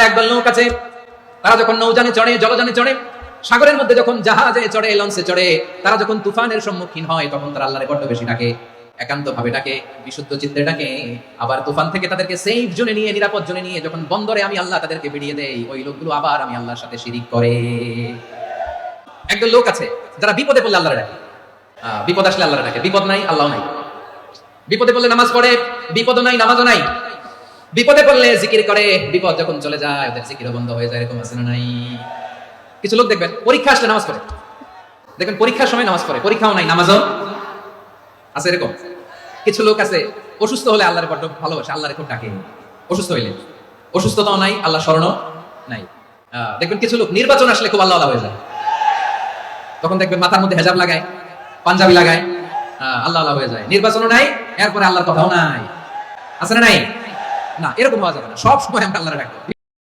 বলে একদল লোক আছে, তারা যখন নৌযানে চড়ে, জলযানে চড়ে, সাগরের মধ্যে যখন জাহাজে চড়ে, লঞ্চে চড়ে, তারা যখন তুফানের সম্মুখীন হয় তখন তারা আল্লাহরে বড্ড বেশি ডাকে, একান্ত ভাবে ডাকে, বিশুদ্ধ চিত্তে ডাকে। আবার তুফান থেকে তাদেরকে সেফ জোনে নিয়ে, নিরাপদ জোনে নিয়ে যখন বন্দরে আমি আল্লাহ তাদেরকে বেরিয়ে দেই, ওই লোকগুলো আবার আমি আল্লাহর সাথে শিরিক করে। একদল লোক আছে যারা বিপদে পড়লে আল্লাহরে ডাকে। বিপদ আসলে আল্লাহরে ডাকে, বিপদ নাই আল্লাহ নাই। বিপদে পড়লে নামাজ পড়ে, বিপদও নাই নামাজও নাই। বিপদে পড়লে জিকির করে, বিপদ যখন চলে যায় ওদের জিকিরও বন্ধ হয়ে যায়। এরকম আছে না নাই? কিছু লোক দেখবেন পরীক্ষা আসলে নামাজ পড়ে, দেখবেন পরীক্ষার সময় নামাজ পড়ে, পরীক্ষাও নাই নামাজও আছে। এরকম কিছু লোক আছে অসুস্থ হলে আল্লাহরে বড্ড ভালোবাসে, আল্লাহরে খুব ডাকে। অসুস্থ হইলে, অসুস্থতাও নাই, আল্লাহ স্মরণও নাই। দেখবেন কিছু লোক নির্বাচন আসলে খুব আল্লাহ হয়ে যায়, তখন দেখবেন মাথার মধ্যে হেজাব লাগায়, পাঞ্জাবি লাগায়, আল্লাহ হয়ে যায়। নির্বাচনও নাই, এরপরে আল্লাহর কথাও নাই। আছে না নাই? না, এরকম হওয়া যাবে না। সব সময় আমরা আল্লাহরে ডাকবো।